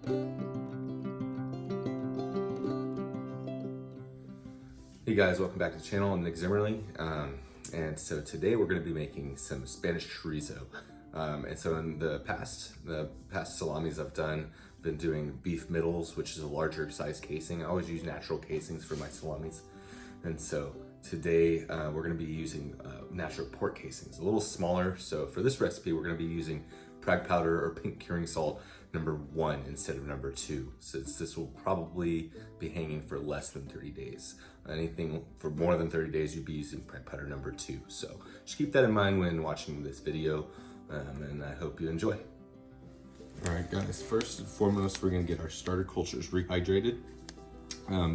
Hey guys, welcome back to the channel. I'm Nick Zimmerly, and so today we're going to be making some Spanish chorizo. And so in the past salamis I've been doing beef middles, which is a larger size casing. I always use natural casings for my salamis, and so today we're going to be using natural pork casings, a little smaller. So for this recipe, we're going to be using Prague powder or pink curing salt #1 instead of #2, since this will probably be hanging for less than 30 days. Anything for more than 30 days, you'd be using Prague powder #2. So just keep that in mind when watching this video, and I hope you enjoy. All right, guys, first and foremost, we're gonna get our starter cultures rehydrated.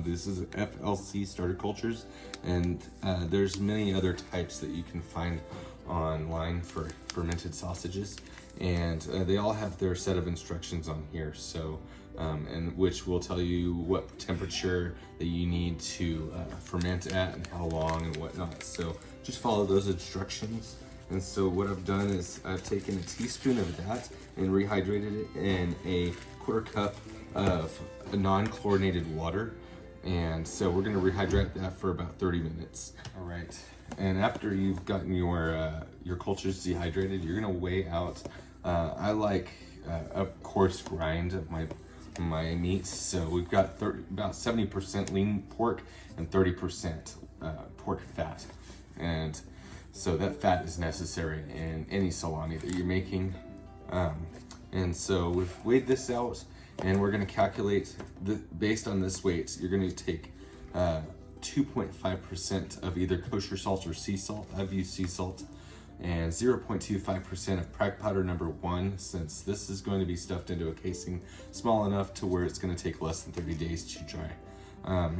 This is FLC starter cultures, and there's many other types that you can find online for fermented sausages, and they all have their set of instructions on here, so and which will tell you what temperature that you need to ferment at and how long and whatnot. So just follow those instructions. And so what I've done is I've taken a teaspoon of that and rehydrated it in a 1/4 cup of non-chlorinated water. And so we're gonna rehydrate that for about 30 minutes. All right, and after you've gotten your cultures dehydrated, you're gonna weigh out, I like a coarse grind of my meat. So we've got about 70% lean pork and 30% pork fat. And so that fat is necessary in any salami that you're making. And so we've weighed this out, and we're gonna calculate, based on this weight, you're gonna take 2.5% of either kosher salt or sea salt. I've used sea salt, and 0.25% of Prague powder #1, since this is going to be stuffed into a casing small enough to where it's gonna take less than 30 days to dry.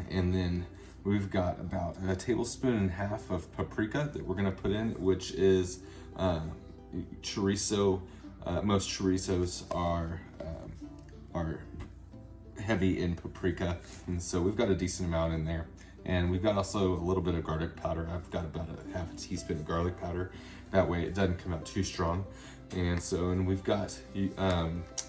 And then we've got about 1.5 tablespoons of paprika that we're gonna put in, which is chorizo. Most chorizos are heavy in paprika, and so we've got a decent amount in there. And we've got also a little bit of garlic powder. I've got about 1/2 teaspoon of garlic powder. That way it doesn't come out too strong. And so, and we've got,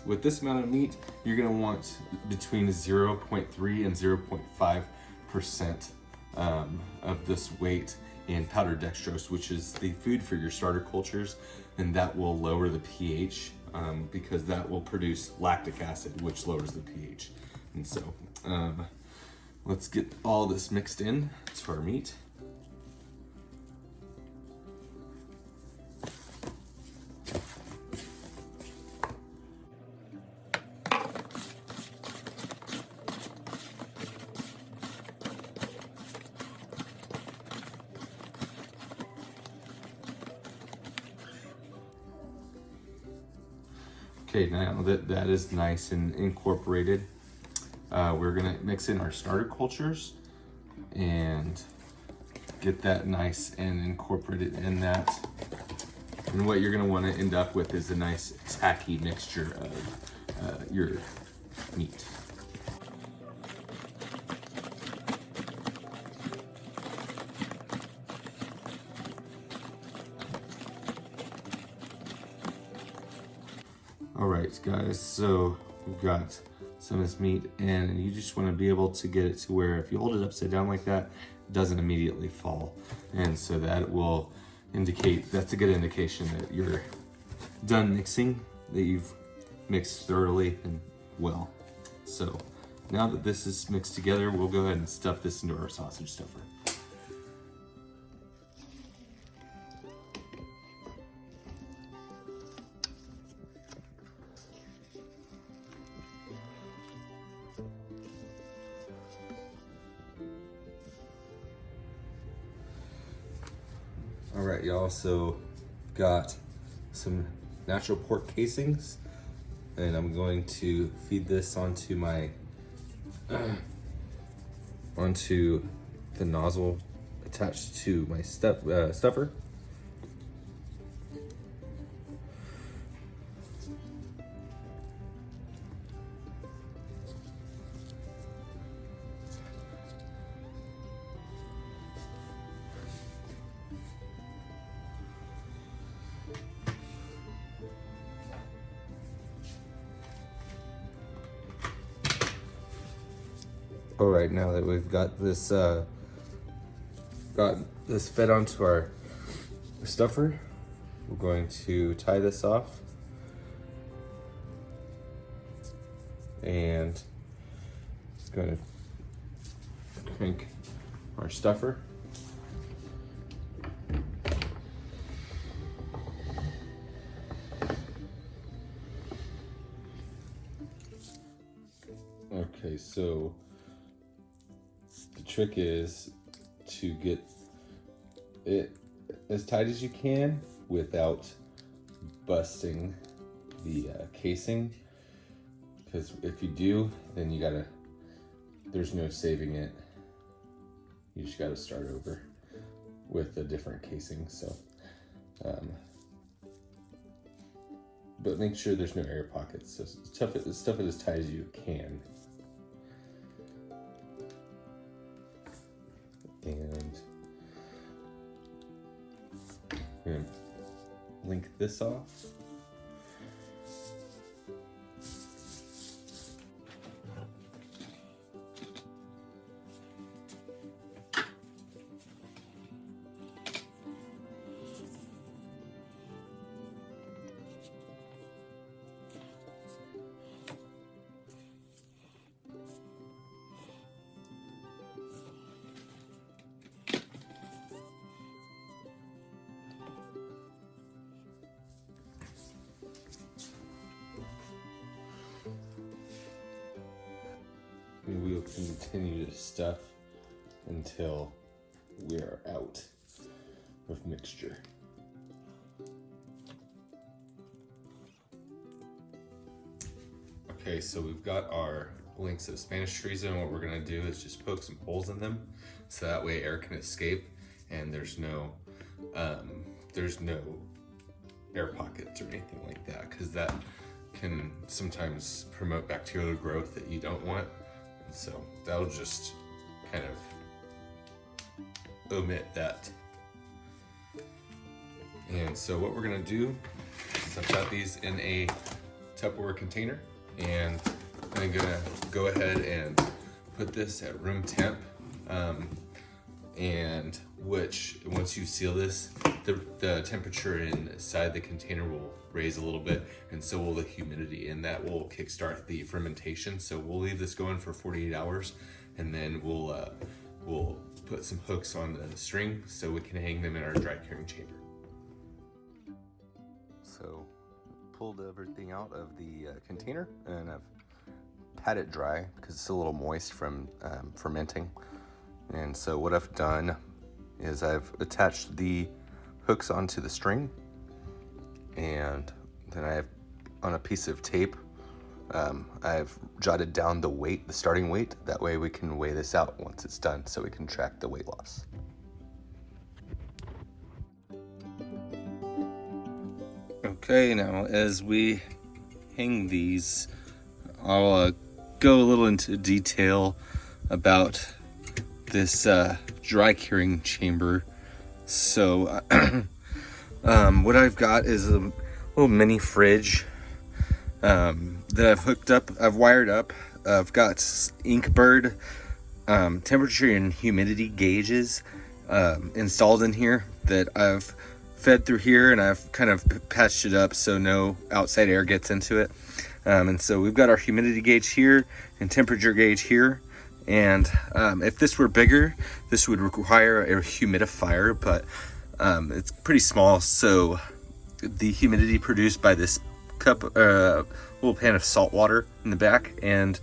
with this amount of meat, you're gonna want between 0.3 and 0.5% of this weight in powdered dextrose, which is the food for your starter cultures, and that will lower the pH, because that will produce lactic acid, which lowers the pH. And so, let's get all this mixed in to our meat. Okay, now that that is nice and incorporated, we're gonna mix in our starter cultures and get that nice and incorporated in that. And what you're gonna wanna end up with is a nice tacky mixture of your meat. All right, guys, so we've got some of this meat, and you just want to be able to get it to where if you hold it upside down like that, it doesn't immediately fall. And so that will indicate, that's a good indication that you're done mixing, that you've mixed thoroughly and well. So now that this is mixed together, we'll go ahead and stuff this into our sausage stuffer. All right, y'all, so got some natural pork casings, and I'm going to feed this onto my onto the nozzle attached to my stuffer. All right, now that we've got this fed onto our stuffer, we're going to tie this off and going to crank our stuffer. Okay, so the trick is to get it as tight as you can without busting the casing, because if you do, then there's no saving it. You just gotta start over with a different casing. So, but make sure there's no air pockets. So stuff it as tight as you can. And I'm gonna link this off. And we'll continue to stuff until we are out of mixture. Okay, so we've got our links of Spanish chorizo, and what we're gonna do is just poke some holes in them so that way air can escape and there's no air pockets or anything like that, because that can sometimes promote bacterial growth that you don't want. So that'll just kind of omit that. And so what we're gonna do is I've got these in a Tupperware container, and I'm gonna go ahead and put this at room temp, and which once you seal this, the temperature inside the container will raise a little bit, and so will the humidity, and that will kickstart the fermentation. So we'll leave this going for 48 hours, and then we'll put some hooks on the string so we can hang them in our dry curing chamber. So pulled everything out of the container, and I've had it dry because it's a little moist from fermenting. And so what I've done is I've attached the hooks onto the string, and then I've, on a piece of tape, I've jotted down the weight, the starting weight. That way we can weigh this out once it's done, so we can track the weight loss. Okay, now as we hang these, I'll go a little into detail about this dry curing chamber. So what I've got is a little mini fridge that I've wired up. I've got Inkbird temperature and humidity gauges installed in here that I've fed through here, and I've kind of patched it up so no outside air gets into it. And so we've got our humidity gauge here and temperature gauge here. And if this were bigger, this would require a humidifier, but it's pretty small. So the humidity produced by this cup, little pan of salt water in the back, and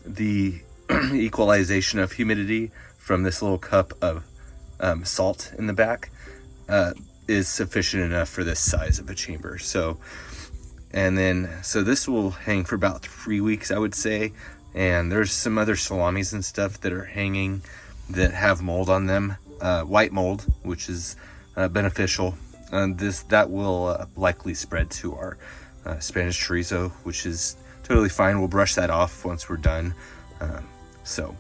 the equalization of humidity from this little cup of salt in the back is sufficient enough for this size of a chamber. So this will hang for about 3 weeks, I would say. And there's some other salamis and stuff that are hanging that have mold on them, white mold, which is beneficial. That will likely spread to our Spanish chorizo, which is totally fine. We'll brush that off once we're done. So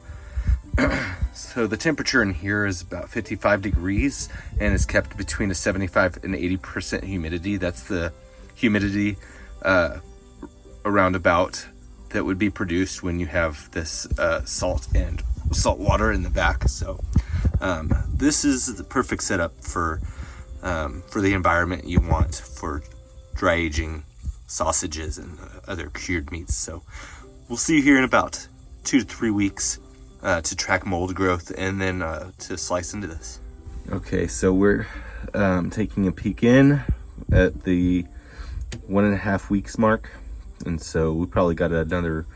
the temperature in here is about 55 degrees, and it's kept between a 75 and 80% humidity. That's the humidity around about that would be produced when you have this salt and salt water in the back. So this is the perfect setup for the environment you want for dry aging sausages and other cured meats. So we'll see you here in about 2 to 3 weeks to track mold growth and then to slice into this. Okay, so we're taking a peek in at the 1.5 weeks mark, and so we probably got another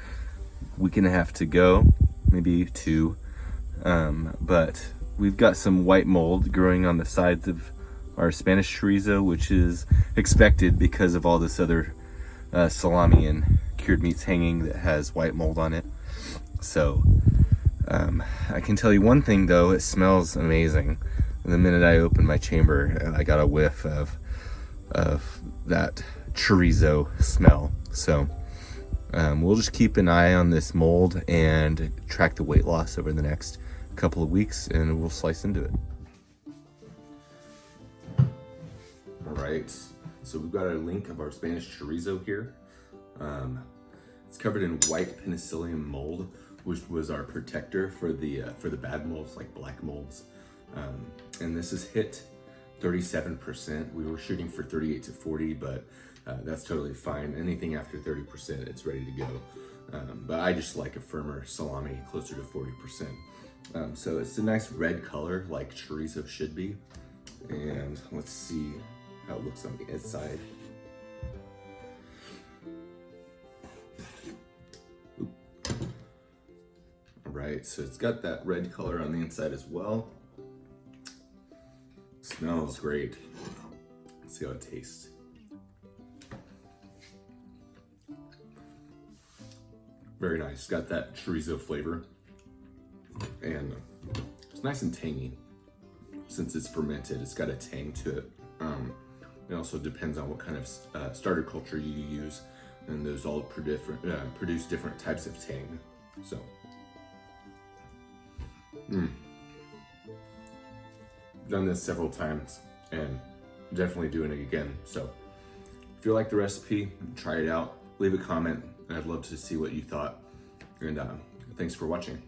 1.5 weeks to go, maybe 2. But we've got some white mold growing on the sides of our Spanish chorizo, which is expected because of all this other salami and cured meats hanging that has white mold on it. So I can tell you one thing though, it smells amazing. And the minute I opened my chamber, I got a whiff of that chorizo smell. So we'll just keep an eye on this mold and track the weight loss over the next couple of weeks, and we'll slice into it. All right, so we've got a link of our Spanish chorizo here. It's covered in white penicillium mold, which was our protector for the bad molds like black molds. And this is hit 37%. We were shooting for 38 to 40, but that's totally fine. Anything after 30%, it's ready to go. But I just like a firmer salami closer to 40%. So it's a nice red color like chorizo should be. And let's see how it looks on the inside. All right, so it's got that red color on the inside as well. Smells great. Let's see how it tastes. Very nice. It's got that chorizo flavor, and it's nice and tangy. Since it's fermented, it's got a tang to it. It also depends on what kind of starter culture you use, and those all produce different types of tang. So, done this several times and definitely doing it again. So if you like the recipe, try it out, leave a comment. I'd love to see what you thought, and thanks for watching.